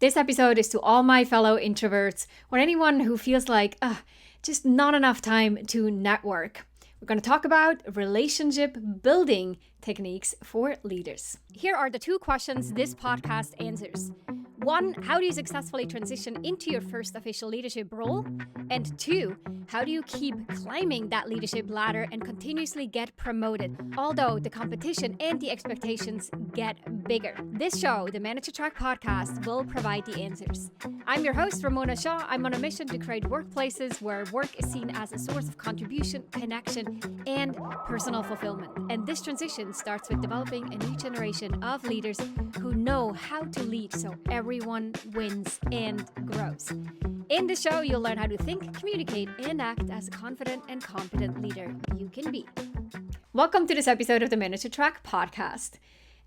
This episode is to all my fellow introverts or anyone who feels like, just not enough time to network. We're going to talk about relationship building techniques for leaders. Here are the 2 questions this podcast answers. 1, how do you successfully transition into your first official leadership role? And 2, how do you keep climbing that leadership ladder and continuously get promoted, although the competition and the expectations get bigger? This show, the Manager Track podcast, will provide the answers. I'm your host, Ramona. I'm on a mission to create workplaces where work is seen as a source of contribution, connection, and personal fulfillment. And this transition starts with developing a new generation of leaders who know how to lead so everyone wins and grows. In the show, you'll learn how to think, communicate, and act as a confident and competent leader you can be. Welcome to this episode of the Manager Track podcast.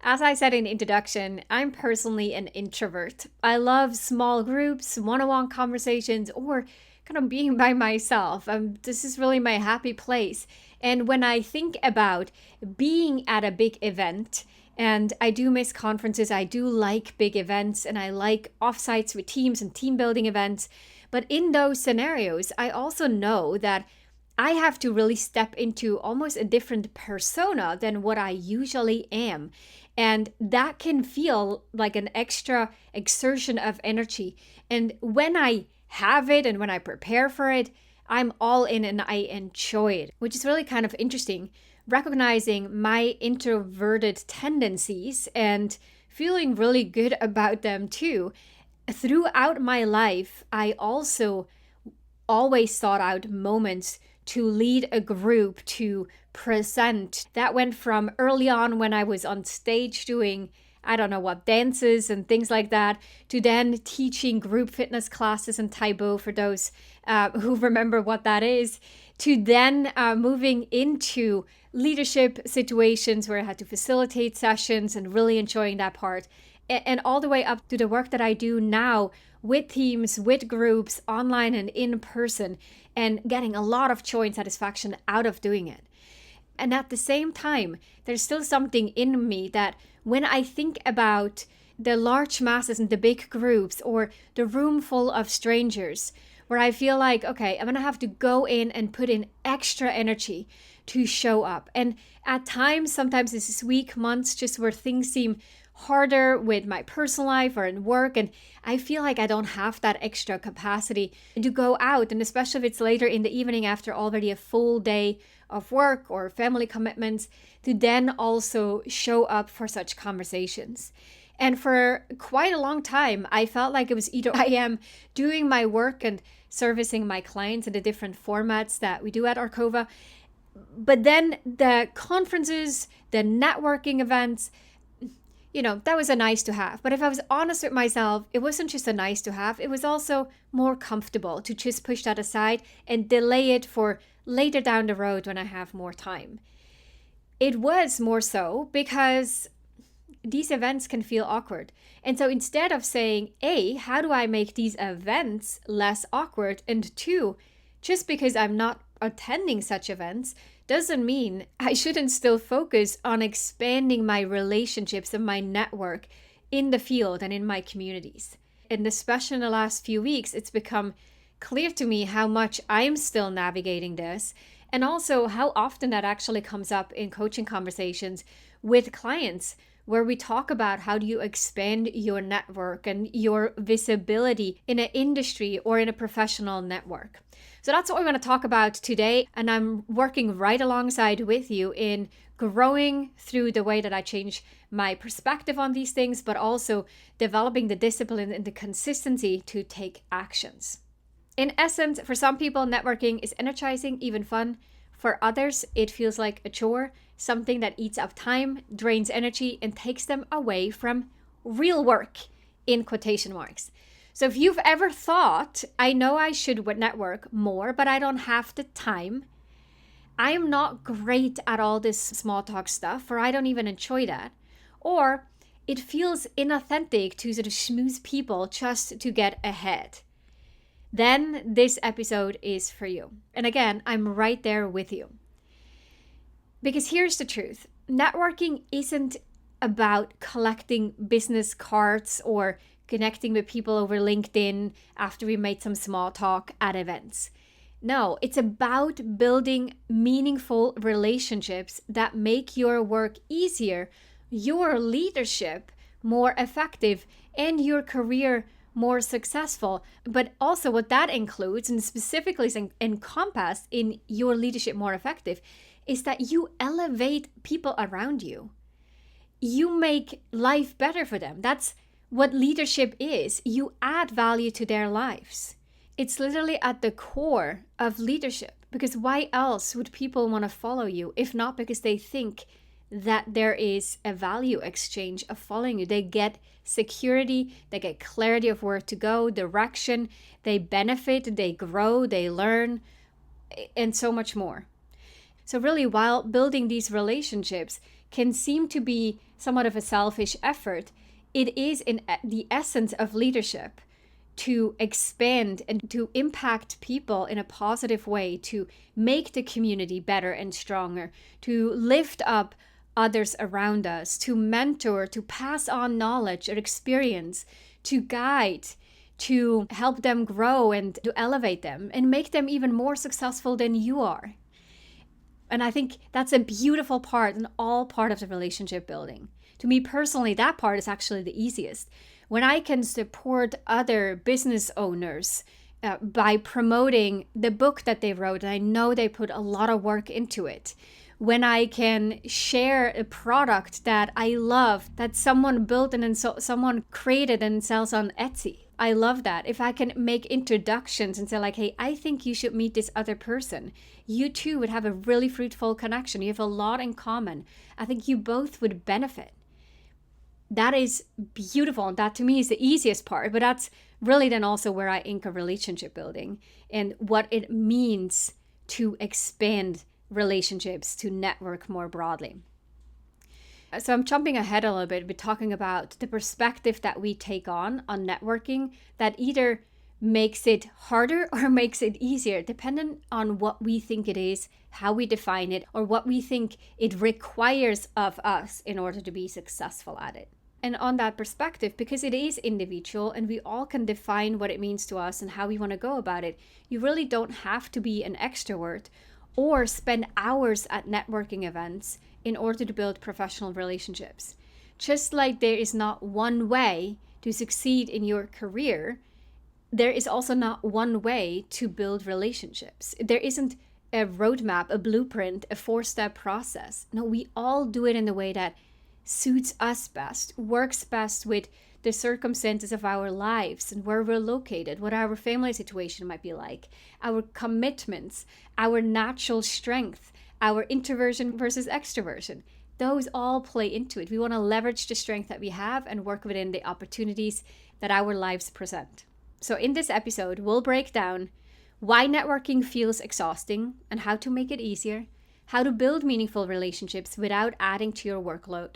As I said in the introduction, I'm personally an introvert. I love small groups, one-on-one conversations, or kind of being by myself. This is really my happy place. And when I think about being at a big event, and I do miss conferences, I do like big events, and I like offsites with teams and team building events. But in those scenarios, I also know that I have to really step into almost a different persona than what I usually am. And that can feel like an extra exertion of energy. And when I have it and when I prepare for it, I'm all in and I enjoy it, which is really kind of interesting. Recognizing my introverted tendencies and feeling really good about them too. Throughout my life, I also always sought out moments to lead a group, to present. That went from early on when I was on stage doing, dances and things like that, to then teaching group fitness classes and Taibo for those who remember what that is, to then moving into leadership situations where I had to facilitate sessions and really enjoying that part. And all the way up to the work that I do now with teams, with groups, online and in person, and getting a lot of joy and satisfaction out of doing it. And at the same time, there's still something in me that when I think about the large masses and the big groups or the room full of strangers, where I feel like, okay, I'm going to have to go in and put in extra energy to show up. And at times, sometimes this is week, months, just where things seem harder with my personal life or in work, and I feel like I don't have that extra capacity to go out, and especially if it's later in the evening after already a full day of work or family commitments, to then also show up for such conversations. And for quite a long time, I felt like it was either I am doing my work and servicing my clients in the different formats that we do at Arcova, but then the conferences, the networking events, that was a nice to have. But if I was honest with myself, it wasn't just a nice to have. It was also more comfortable to just push that aside and delay it for later down the road when I have more time. It was more so because these events can feel awkward. And so instead of saying, A, how do I make these events less awkward? And 2, just because I'm not attending such events doesn't mean I shouldn't still focus on expanding my relationships and my network in the field and in my communities. And especially in the last few weeks, it's become clear to me how much I'm still navigating this, and also how often that actually comes up in coaching conversations with clients, where we talk about how do you expand your network and your visibility in an industry or in a professional network. So that's what we're going to talk about today. And I'm working right alongside with you in growing through the way that I change my perspective on these things, but also developing the discipline and the consistency to take actions. In essence, for some people, networking is energizing, even fun. For others, it feels like a chore, something that eats up time, drains energy, and takes them away from real work, in quotation marks. So if you've ever thought, I know I should network more, but I don't have the time. I am not great at all this small talk stuff, or I don't even enjoy that. Or it feels inauthentic to sort of schmooze people just to get ahead. Then this episode is for you. And again, I'm right there with you. Because here's the truth. Networking isn't about collecting business cards or connecting with people over LinkedIn after we made some small talk at events. No, it's about building meaningful relationships that make your work easier, your leadership more effective, and your career more successful. But also, what that includes, and specifically is encompassed in your leadership more effective, is that you elevate people around you. You make life better for them. That's what leadership is. You add value to their lives. It's literally at the core of leadership, because why else would people want to follow you if not because they think that there is a value exchange of following you? They get security, they get clarity of where to go, direction, they benefit, they grow, they learn, and so much more. So really, while building these relationships can seem to be somewhat of a selfish effort, it is in the essence of leadership to expand and to impact people in a positive way, to make the community better and stronger, to lift up others around us, to mentor, to pass on knowledge or experience, to guide, to help them grow and to elevate them and make them even more successful than you are. And I think that's a beautiful part and all part of the relationship building. To me personally, that part is actually the easiest. When I can support other business owners by promoting the book that they wrote, and I know they put a lot of work into it. When I can share a product that I love, that someone built and then someone created and sells on Etsy. I love that. If I can make introductions and say like, hey, I think you should meet this other person. You two would have a really fruitful connection. You have a lot in common. I think you both would benefit. That is beautiful. And that to me is the easiest part. But that's really then also where I anchor relationship building and what it means to expand relationships, to network more broadly. So I'm jumping ahead a little bit, talking about the perspective that we take on networking that either makes it harder or makes it easier, depending on what we think it is, how we define it, or what we think it requires of us in order to be successful at it. And on that perspective, because it is individual and we all can define what it means to us and how we want to go about it, you really don't have to be an extrovert or spend hours at networking events in order to build professional relationships. Just like there is not one way to succeed in your career, there is also not one way to build relationships. There isn't a roadmap, a blueprint, a 4-step process. No, we all do it in the way that suits us best, works best with the circumstances of our lives and where we're located, what our family situation might be like, our commitments, our natural strength, our introversion versus extroversion. Those all play into it. We want to leverage the strength that we have and work within the opportunities that our lives present. So in this episode, we'll break down why networking feels exhausting and how to make it easier, how to build meaningful relationships without adding to your workload,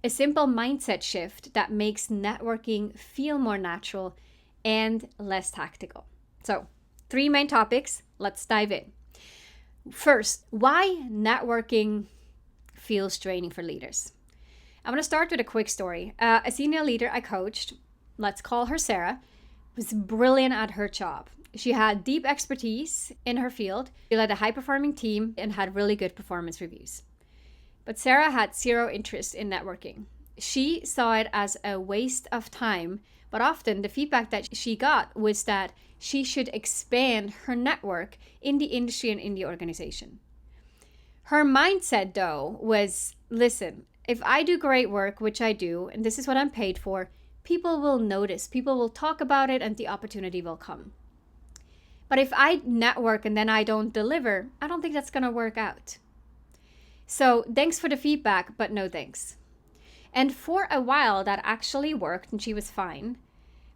a simple mindset shift that makes networking feel more natural and less tactical. So, 3 main topics. Let's dive in. First, why networking feels draining for leaders. I'm going to start with a quick story. A senior leader I coached, let's call her Sarah, was brilliant at her job. She had deep expertise in her field. She led a high-performing team and had really good performance reviews. But Sarah had zero interest in networking. She saw it as a waste of time, but often the feedback that she got was that she should expand her network in the industry and in the organization. Her mindset, though, was, listen, if I do great work, which I do, and this is what I'm paid for, people will notice, people will talk about it, and the opportunity will come. But if I network and then I don't deliver, I don't think that's going to work out. So thanks for the feedback, but no thanks. And for a while, that actually worked and she was fine.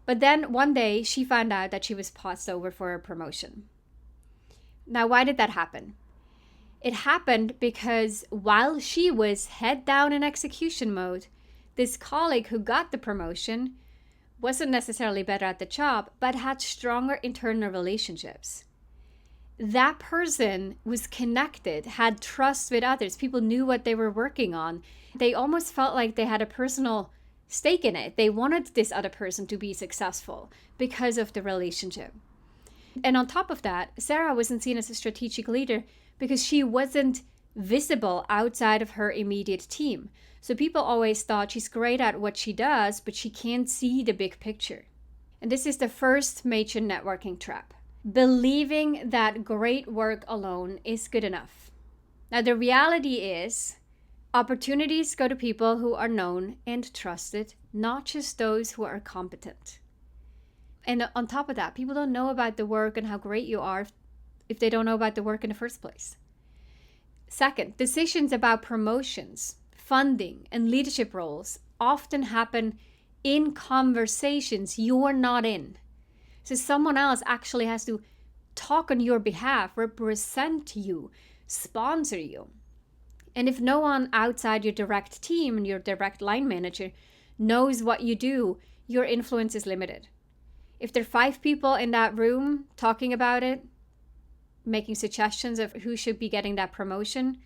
But then one day she found out that she was passed over for a promotion. Now, why did that happen? It happened because while she was head down in execution mode, this colleague who got the promotion wasn't necessarily better at the job, but had stronger internal relationships. That person was connected, had trust with others. People knew what they were working on. They almost felt like they had a personal stake in it. They wanted this other person to be successful because of the relationship. And on top of that, Sarah wasn't seen as a strategic leader because she wasn't visible outside of her immediate team. So people always thought she's great at what she does, but she can't see the big picture. And this is the first major networking trap: believing that great work alone is good enough. Now, the reality is opportunities go to people who are known and trusted, not just those who are competent. And on top of that, people don't know about the work and how great you are if they don't know about the work in the first place. Second, decisions about promotions, funding, and leadership roles often happen in conversations you're not in. So someone else actually has to talk on your behalf, represent you, sponsor you. And if no one outside your direct team and your direct line manager knows what you do, your influence is limited. If there are 5 people in that room talking about it, making suggestions of who should be getting that promotion,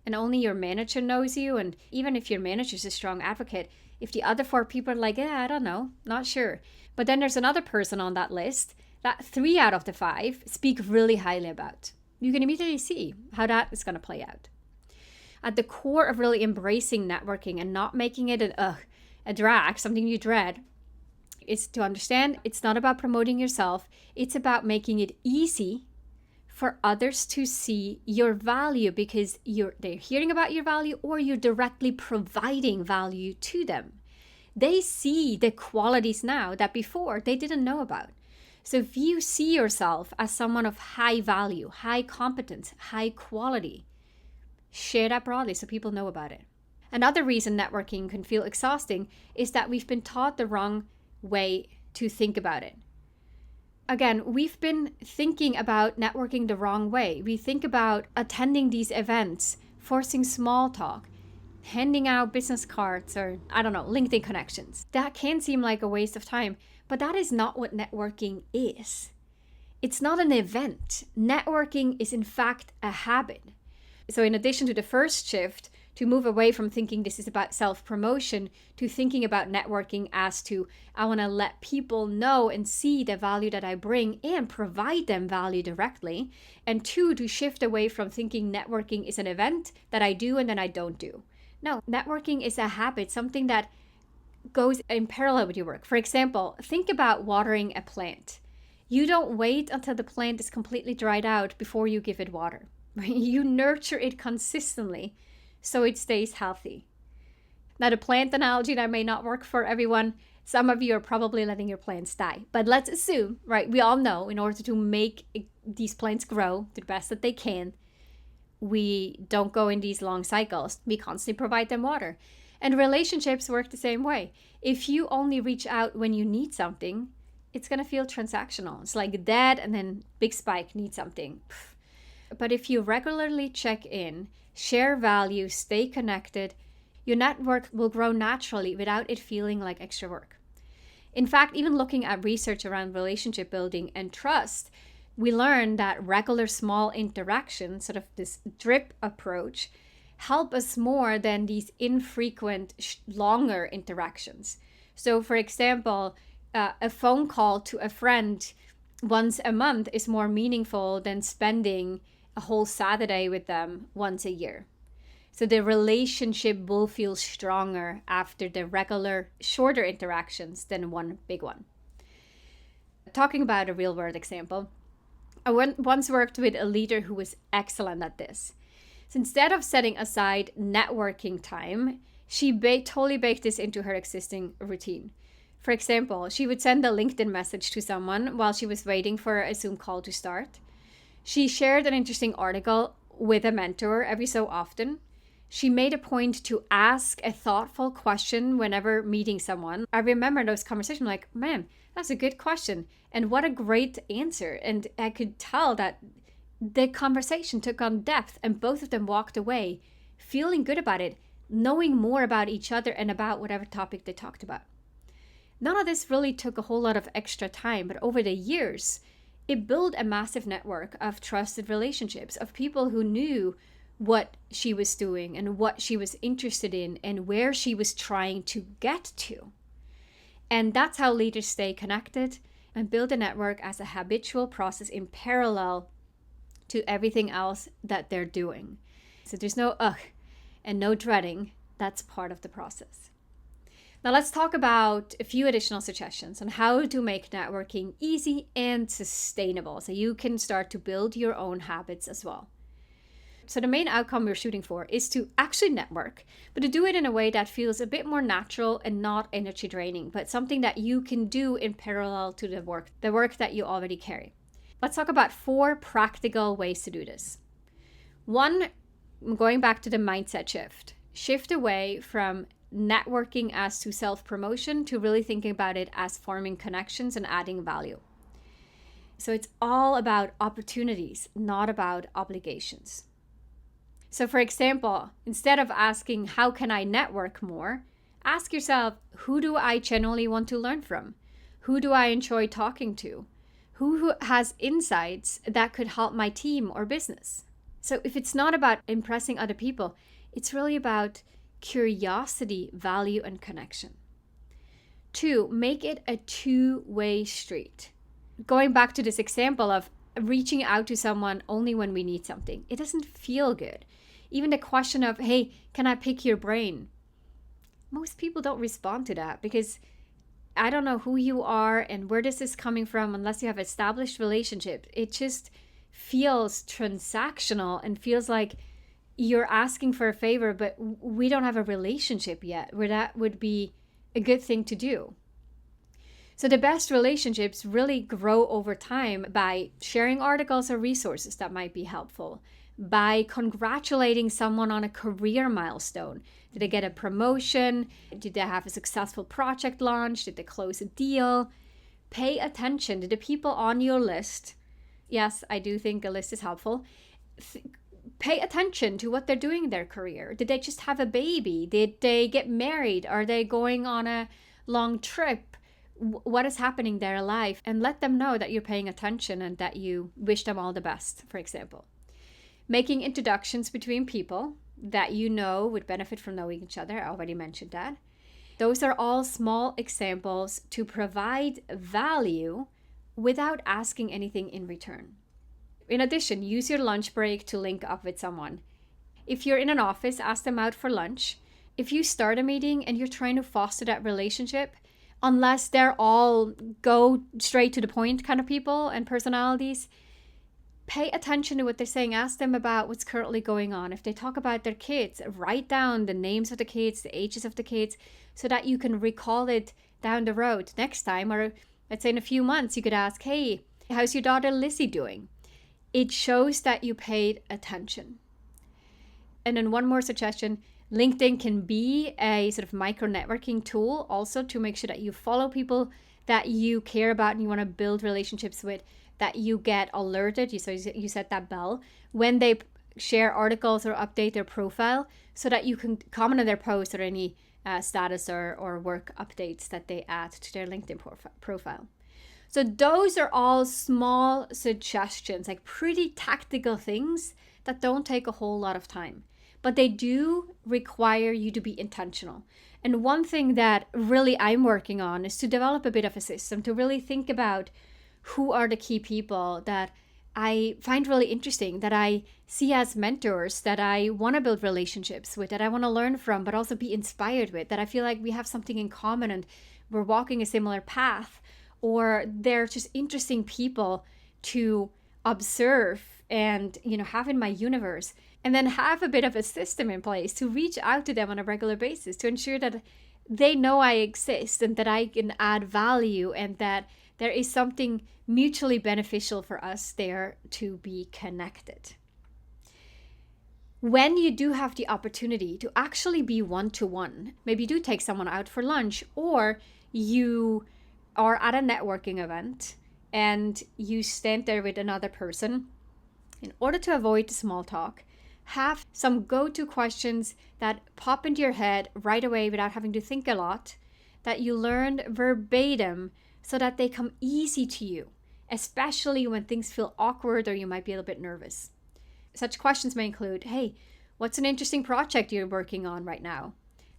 and only your manager knows you, and even if your manager is a strong advocate, if the other 4 people are like, I don't know, not sure. But then there's another person on that list that 3 out of the 5 speak really highly about. You can immediately see how that is going to play out. At the core of really embracing networking and not making it a drag, something you dread, is to understand it's not about promoting yourself. It's about making it easy for others to see your value because they're hearing about your value or you're directly providing value to them. They see the qualities now that before they didn't know about. So if you see yourself as someone of high value, high competence, high quality, share that broadly so people know about it. Another reason networking can feel exhausting is that we've been taught the wrong way to think about it. Again, we've been thinking about networking the wrong way. We think about attending these events, forcing small talk, handing out business cards, or LinkedIn connections. That can seem like a waste of time, but that is not what networking is. It's not an event. Networking is in fact a habit. So in addition to the first shift, to move away from thinking this is about self-promotion to thinking about networking as to, I want to let people know and see the value that I bring and provide them value directly. And 2, to shift away from thinking networking is an event that I do and then I don't do. No, networking is a habit, something that goes in parallel with your work. For example, think about watering a plant. You don't wait until the plant is completely dried out before you give it water. You nurture it consistently so it stays healthy. Now, the plant analogy that may not work for everyone. Some of you are probably letting your plants die. But let's assume, right, we all know in order to make these plants grow to the best that they can, we don't go in these long cycles. We constantly provide them water. And relationships work the same way. If you only reach out when you need something, it's going to feel transactional. It's like dad and then big spike, need something. But if you regularly check in, share value, stay connected, your network will grow naturally without it feeling like extra work. In fact, even looking at research around relationship building and trust, we learned that regular small interactions, sort of this drip approach, help us more than these infrequent, longer interactions. So for example, a phone call to a friend once a month is more meaningful than spending a whole Saturday with them once a year. So the relationship will feel stronger after the regular, shorter interactions than one big one. Talking about a real world example, I once worked with a leader who was excellent at this. So instead of setting aside networking time, she totally baked this into her existing routine. For example, she would send a LinkedIn message to someone while she was waiting for a Zoom call to start. She shared an interesting article with a mentor every so often. She made a point to ask a thoughtful question whenever meeting someone. I remember those conversations like, man, that's a good question. And what a great answer. And I could tell that the conversation took on depth and both of them walked away feeling good about it, knowing more about each other and about whatever topic they talked about. None of this really took a whole lot of extra time, but over the years, it built a massive network of trusted relationships, of people who knew what she was doing and what she was interested in and where she was trying to get to. And that's how leaders stay connected and build a network as a habitual process in parallel to everything else that they're doing. So there's no ugh and no dreading. That's part of the process. Now let's talk about a few additional suggestions on how to make networking easy and sustainable so you can start to build your own habits as well. So the main outcome we're shooting for is to actually network, but to do it in a way that feels a bit more natural and not energy draining, but something that you can do in parallel to the work that you already carry. Let's talk about 4 practical ways to do this. 1, going back to the mindset shift. Shift away from networking as to self-promotion to really thinking about it as forming connections and adding value. So it's all about opportunities, not about obligations. So for example, instead of asking, how can I network more? Ask yourself, who do I genuinely want to learn from? Who do I enjoy talking to? Who has insights that could help my team or business? So if it's not about impressing other people, it's really about curiosity, value, and connection. 2, make it a 2-way street. Going back to this example of reaching out to someone only when we need something, it doesn't feel good. Even the question of, hey, can I pick your brain? Most people don't respond to that because I don't know who you are and where this is coming from unless you have established relationships. It just feels transactional and feels like you're asking for a favor, but we don't have a relationship yet where that would be a good thing to do. So the best relationships really grow over time by sharing articles or resources that might be helpful, by congratulating someone on a career milestone. Did they get a promotion? Did they have a successful project launch? Did they close a deal? Pay attention to the people on your list. Yes, I do think a list is helpful. Pay attention to what they're doing in their career. Did they just have a baby? Did they get married? Are they going on a long trip? What is happening in their life? And let them know that you're paying attention and that you wish them all the best, for example. Making introductions between people that you know would benefit from knowing each other. I already mentioned that. Those are all small examples to provide value without asking anything in return. In addition, use your lunch break to link up with someone. If you're in an office, ask them out for lunch. If you start a meeting and you're trying to foster that relationship, unless they're all go straight to the point kind of people and personalities, pay attention to what they're saying. Ask them about what's currently going on. If they talk about their kids, write down the names of the kids, the ages of the kids, so that you can recall it down the road next time. Or let's say in a few months, you could ask, hey, how's your daughter Lizzie doing? It shows that you paid attention. And then one more suggestion, LinkedIn can be a sort of micro networking tool also to make sure that you follow people that you care about and you want to build relationships with, that you get alerted. So you set that bell when they share articles or update their profile so that you can comment on their posts or any status or work updates that they add to their LinkedIn profile. So those are all small suggestions, like pretty tactical things that don't take a whole lot of time, but they do require you to be intentional. And one thing that really I'm working on is to develop a bit of a system to really think about who are the key people that I find really interesting, that I see as mentors, that I want to build relationships with, that I want to learn from, but also be inspired with, that I feel like we have something in common and we're walking a similar path. Or they're just interesting people to observe and, have in my universe, and then have a bit of a system in place to reach out to them on a regular basis to ensure that they know I exist and that I can add value and that there is something mutually beneficial for us there to be connected. When you do have the opportunity to actually be one-to-one, maybe you do take someone out for lunch, or you are at a networking event and you stand there with another person, in order to avoid small talk, have some go-to questions that pop into your head right away without having to think a lot, that you learned verbatim so that they come easy to you, especially when things feel awkward or you might be a little bit nervous. Such questions may include, hey, what's an interesting project you're working on right now?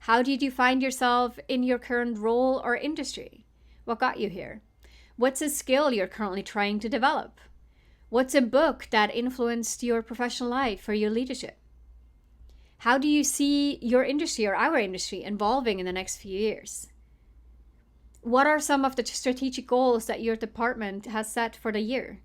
How did you find yourself in your current role or industry? What got you here? What's a skill you're currently trying to develop? What's a book that influenced your professional life or your leadership? How do you see your industry or our industry evolving in the next few years? What are some of the strategic goals that your department has set for the year?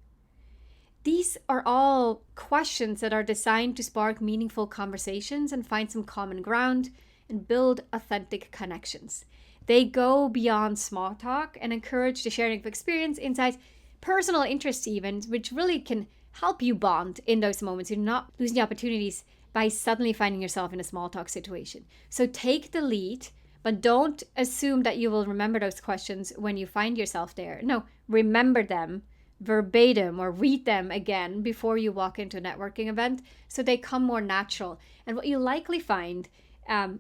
These are all questions that are designed to spark meaningful conversations and find some common ground and build authentic connections. They go beyond small talk and encourage the sharing of experience, insights, personal interests even, which really can help you bond in those moments. You're not losing the opportunities by suddenly finding yourself in a small talk situation. So take the lead, but don't assume that you will remember those questions when you find yourself there. No, remember them verbatim or read them again before you walk into a networking event so they come more natural. And what you likely find,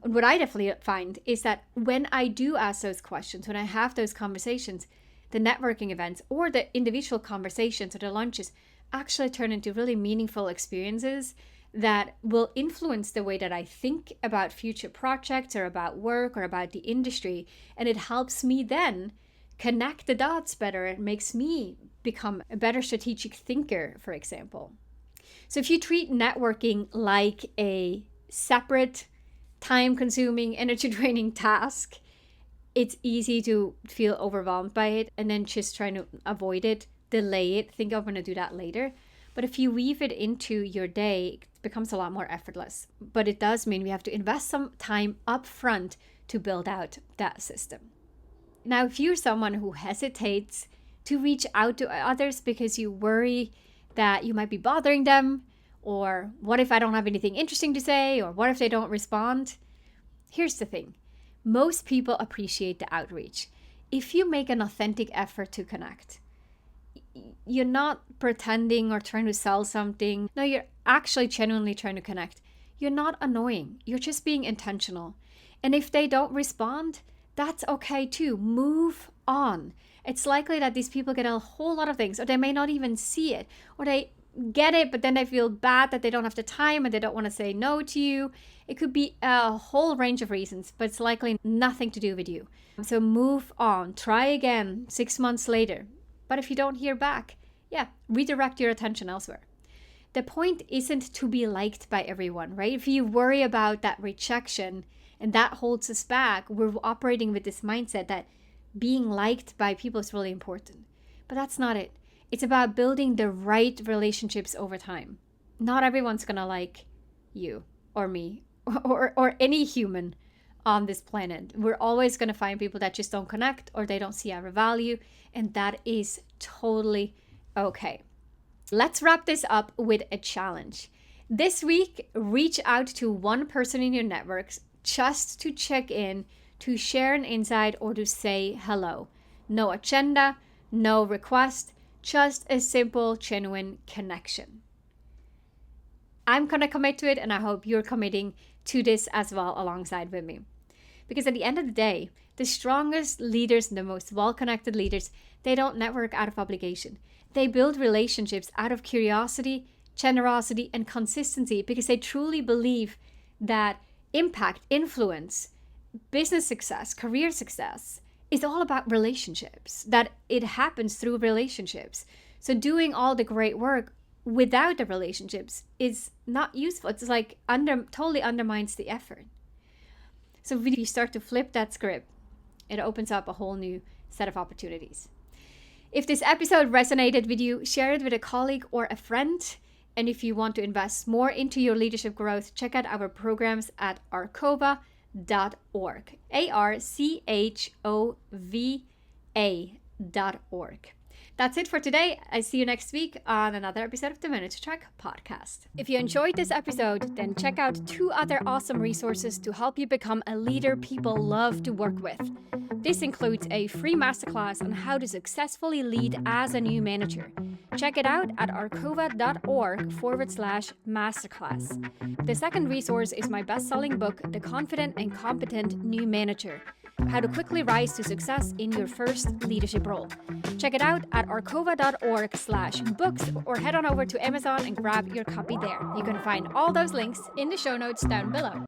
what I definitely find, is that when I do ask those questions, when I have those conversations, the networking events or the individual conversations or the lunches actually turn into really meaningful experiences that will influence the way that I think about future projects or about work or about the industry. And it helps me then connect the dots better. It makes me become a better strategic thinker, for example. So if you treat networking like a separate, time-consuming, energy-draining task, it's easy to feel overwhelmed by it and then just trying to avoid it, delay it, think I'm going to do that later. But if you weave it into your day, it becomes a lot more effortless. But it does mean we have to invest some time up front to build out that system. Now, if you're someone who hesitates to reach out to others because you worry that you might be bothering them, or what if I don't have anything interesting to say, or what if they don't respond? Here's the thing. Most people appreciate the outreach. If you make an authentic effort to connect, you're not pretending or trying to sell something. No, you're actually genuinely trying to connect. You're not annoying. You're just being intentional. And if they don't respond, that's okay too. Move on. It's likely that these people get a whole lot of things, or they may not even see it, or they get it, but then they feel bad that they don't have the time and they don't want to say no to you. It could be a whole range of reasons, but it's likely nothing to do with you. So move on. Try again 6 months later. But if you don't hear back, redirect your attention elsewhere. The point isn't to be liked by everyone, right? If you worry about that rejection and that holds us back, we're operating with this mindset that being liked by people is really important. But that's not it. It's about building the right relationships over time. Not everyone's going to like you or me or any human on this planet. We're always going to find people that just don't connect or they don't see our value, and that is totally okay. Let's wrap this up with a challenge. This week, reach out to one person in your networks just to check in, to share an insight, or to say hello. No agenda, no request, just a simple, genuine connection. I'm going to commit to it, and I hope you're committing to this as well alongside with me. Because at the end of the day, the strongest leaders and the most well-connected leaders, they don't network out of obligation. They build relationships out of curiosity, generosity, and consistency because they truly believe that impact, influence, business success, career success is all about relationships, that it happens through relationships. So doing all the great work without the relationships is not useful. It's like totally undermines the effort. So if you start to flip that script, it opens up a whole new set of opportunities. If this episode resonated with you, share it with a colleague or a friend. And if you want to invest more into your leadership growth, check out our programs at arcova.org. ARCHOVA.org. That's it for today. I see you next week on another episode of the Minute to Track podcast. If you enjoyed this episode, then check out 2 other awesome resources to help you become a leader people love to work with. This includes a free masterclass on how to successfully lead as a new manager. Check it out at arcova.org/masterclass. The second resource is my best-selling book, The Confident and Competent New Manager: How to Quickly Rise to Success in Your First Leadership Role. Check it out at arcova.org/books or head on over to Amazon and grab your copy there. You can find all those links in the show notes down below.